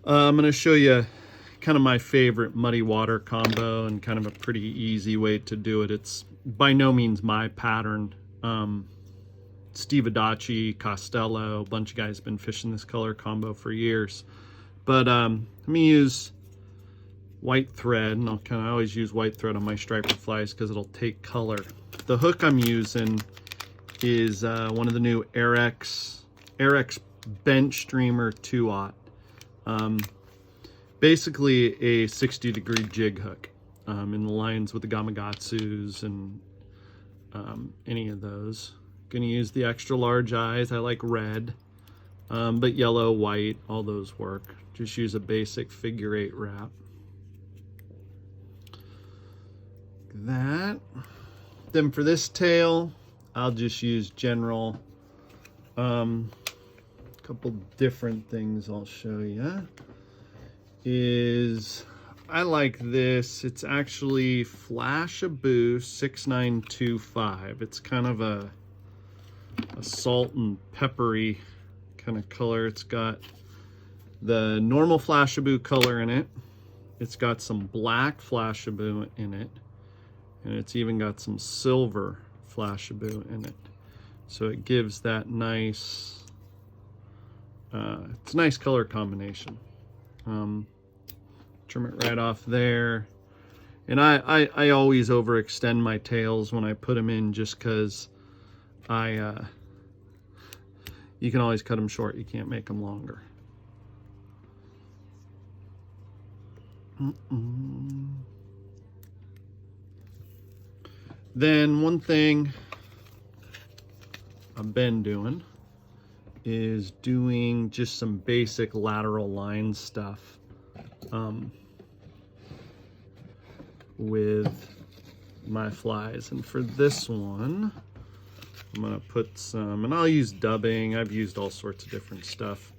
I'm going to show you kind of my favorite muddy water combo and kind of a pretty easy way to do it. It's by no means my pattern. Steve Adachi, Costello, a bunch of guys have been fishing this color combo for years. But let me use white thread, and I always use white thread on my striper flies because it'll take color. The hook I'm using is one of the new Arex Bench Streamer 2/0. Basically a 60-degree jig hook in the lines with the Gamakatsus and any of those. Gonna use the extra large eyes. I like red, but yellow, white, all those work. Just use a basic figure 8 wrap. That. Then for this tail, I'll just use general. Couple different things I'll show you. I like this. It's actually Flashabou 6925. It's kind of a salt and peppery kind of color. It's got the normal Flashabou color in it. It's got some black Flashabou in it. And it's even got some silver Flashabou in it. So it gives that nice, it's a nice color combination. Trim it right off there. And I always overextend my tails when I put them in just because you can always cut them short. You can't make them longer. Then one thing I've been doing is doing just some basic lateral line stuff with my flies. And for this one, I'm gonna put some, and I'll use dubbing. I've used all sorts of different stuff.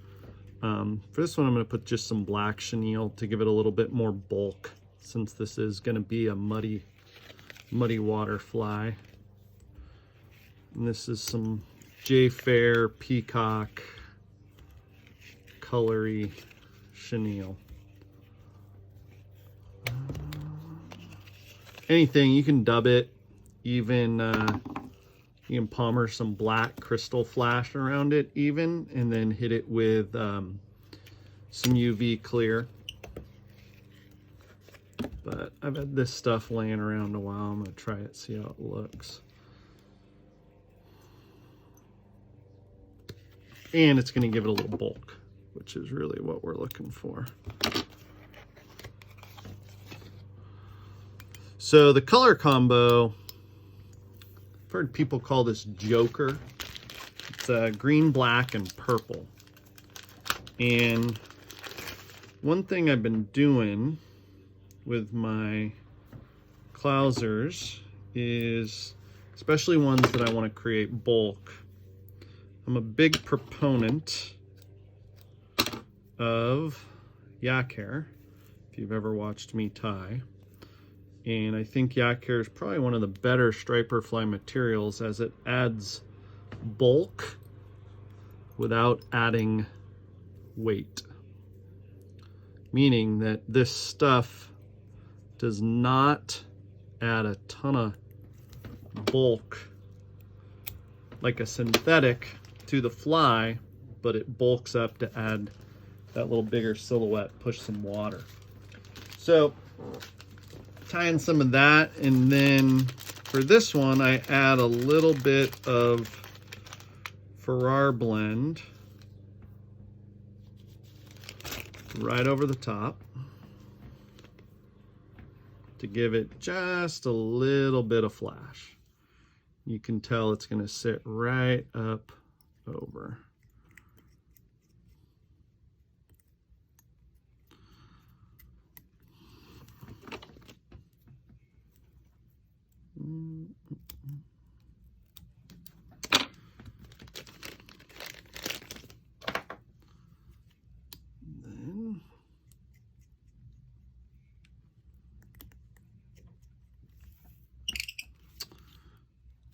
For this one, I'm gonna put just some black chenille to give it a little bit more bulk, since this is gonna be a muddy water fly. And this is some J Fair Peacock colory chenille. Anything, you can dub it. Even you can palmer some black crystal flash around it even, and then hit it with some UV clear. But I've had this stuff laying around a while. I'm gonna try it, see how it looks. And it's gonna give it a little bulk, which is really what we're looking for. So the color combo, I've heard people call this Joker. It's green, black, and purple. And one thing I've been doing with my Clousers is, especially ones that I want to create bulk, I'm a big proponent of yak hair, if you've ever watched me tie. And I think yak hair is probably one of the better striper fly materials, as it adds bulk without adding weight. Meaning that this stuff does not add a ton of bulk like a synthetic to the fly, but it bulks up to add that little bigger silhouette, push some water. So tying some of that, and then for this one I add a little bit of Farrar blend right over the top to give it just a little bit of flash. You can tell it's going to sit right up over.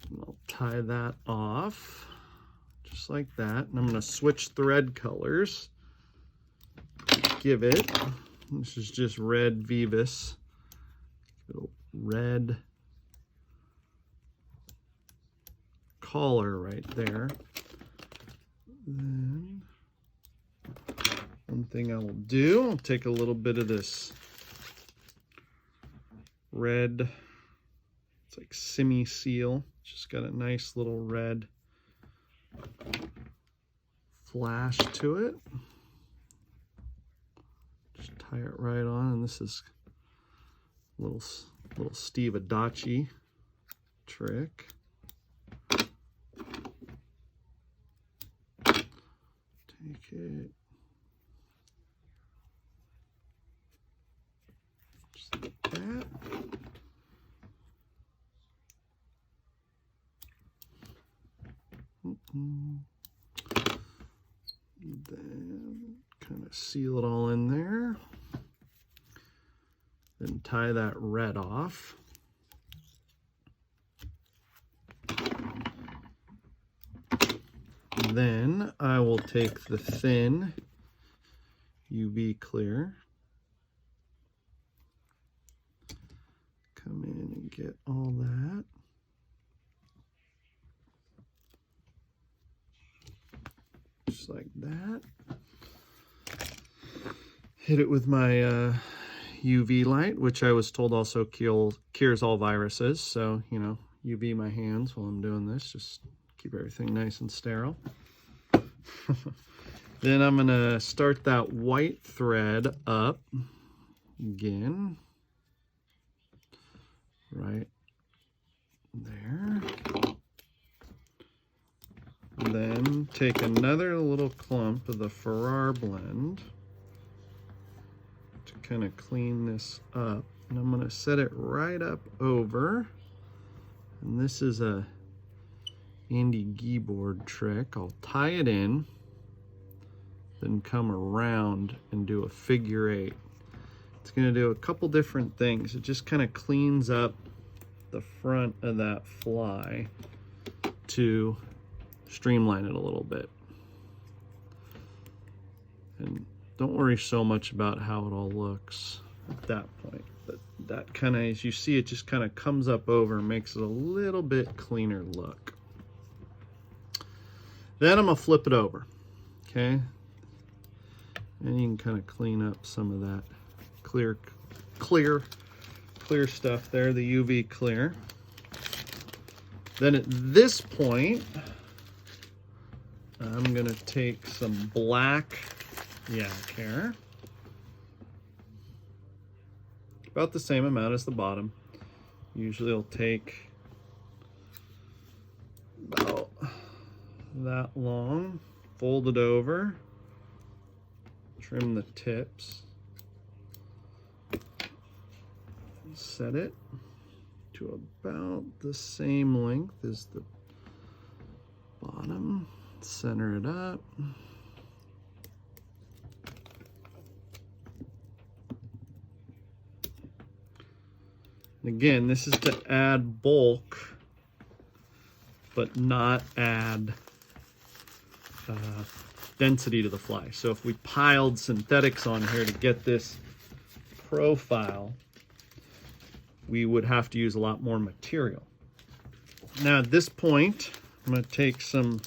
Then I'll tie that off just like that. And I'm going to switch thread colors. give it, this is just red Vivus, red collar right there. Then one thing I will do, I'll take a little bit of this red, it's like semi seal, just got a nice little red flash to it. Just tie it right on, and this is a little Steve Adachi trick. Take it, just like that. Then kind of seal it all in there. Then tie that red off. Then I will take the thin UV clear, come in and get all that. Just like that. Hit it with my UV light, which I was told also cures all viruses. So, you know, UV my hands while I'm doing this, just keep everything nice and sterile. Then I'm gonna start that white thread up again, right there. Then take another little clump of the Farrar blend to kind of clean this up. And I'm gonna set it right up over. And this is a Andy Gieboard trick. I'll tie it in, then come around and do a figure eight. It's gonna do a couple different things. It just kind of cleans up the front of that fly to streamline it a little bit. And don't worry so much about how it all looks at that point. But that kind of, as you see, it just kind of comes up over and makes it a little bit cleaner look. Then I'm gonna flip it over, okay? And you can kind of clean up some of that clear stuff there, the UV clear. Then at this point, I'm gonna take some black yak hair, about the same amount as the bottom. Usually I'll take about that long, fold it over, trim the tips, set it to about the same length as the bottom, center it up. And again, this is to add bulk, but not add density to the fly. So if we piled synthetics on here to get this profile, we would have to use a lot more material. Now at this point, I'm going to take some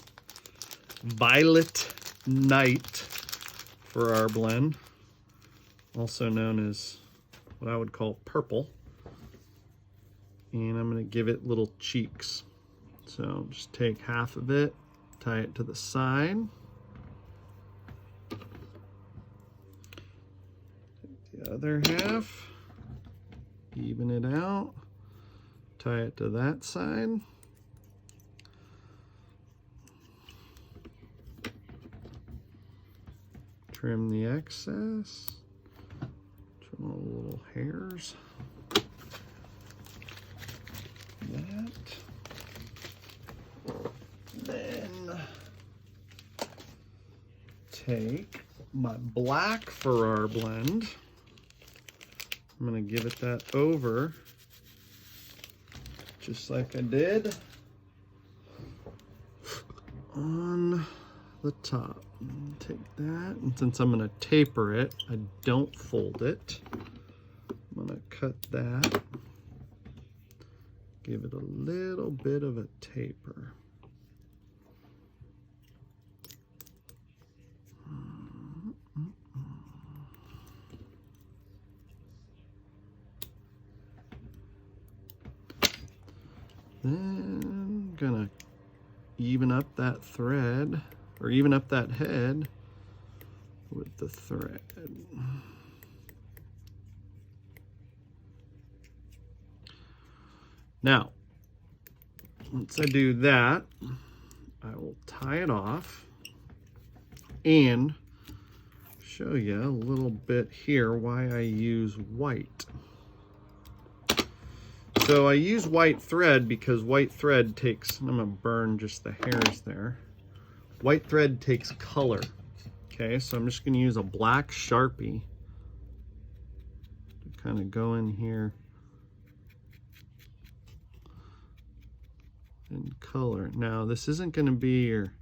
Violet Night for our blend, also known as what I would call purple. And I'm going to give it little cheeks. So just take half of it, tie it to the side. Take the other half, even it out, tie it to that side. Trim the excess, trim all the little hairs. That. Then take my black Farrar blend. I'm going to give it that over, just like I did on the top. Take that, and since I'm going to taper it, I don't fold it. I'm going to cut that, give it a little bit of a taper. Then gonna even up that thread, or even up that head with the thread. Now, once I do that, I will tie it off and show you a little bit here why I use white. So I use white thread because white thread takes, I'm gonna burn just the hairs there. White thread takes color. Okay, so I'm just gonna use a black Sharpie to kind of go in here and color. Now this isn't gonna be your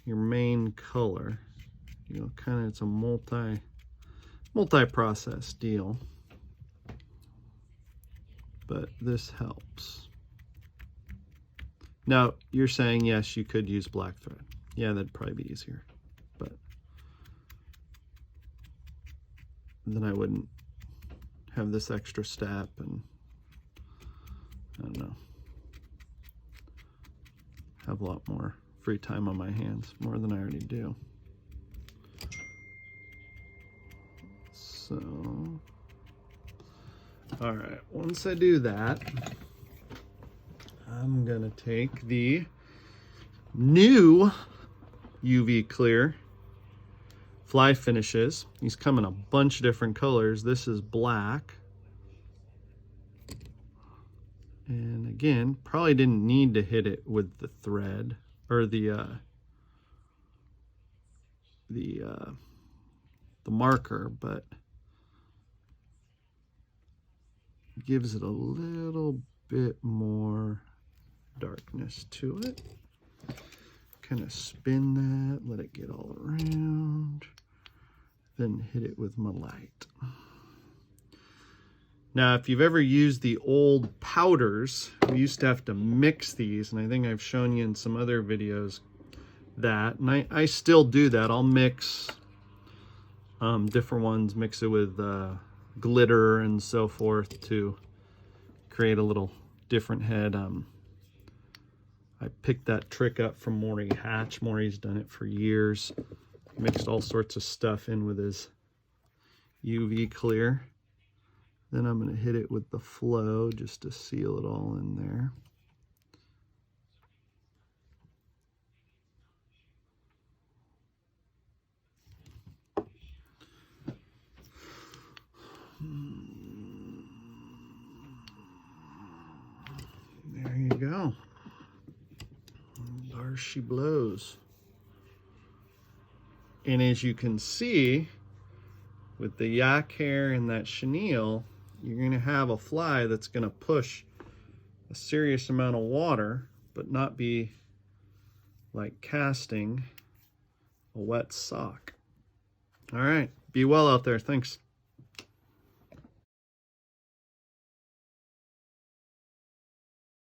main color. You know, kind of, it's a multi-process deal. But this helps. Now, you're saying, yes, you could use black thread. Yeah, that'd probably be easier. But then I wouldn't have this extra step, and I don't know, have a lot more free time on my hands, more than I already do. So, all right, once I do that, I'm gonna take the new UV Clear Fly Finishes. These come in a bunch of different colors. This is black. And again, probably didn't need to hit it with the thread or the marker, but gives it a little bit more darkness to it. Kind of spin that, let it get all around, then hit it with my light. Now, if you've ever used the old powders, we used to have to mix these, and I think I've shown you in some other videos that, and I still do that. I'll mix different ones, mix it with glitter and so forth to create a little different head. I picked that trick up from Maury Hatch. Maury's done it for years. Mixed all sorts of stuff in with his UV Clear. Then I'm going to hit it with the flow just to seal it all in there. There you go. There she blows. And as you can see, with the yak hair and that chenille, you're going to have a fly that's going to push a serious amount of water, but not be like casting a wet sock. All right, be well out there. Thanks.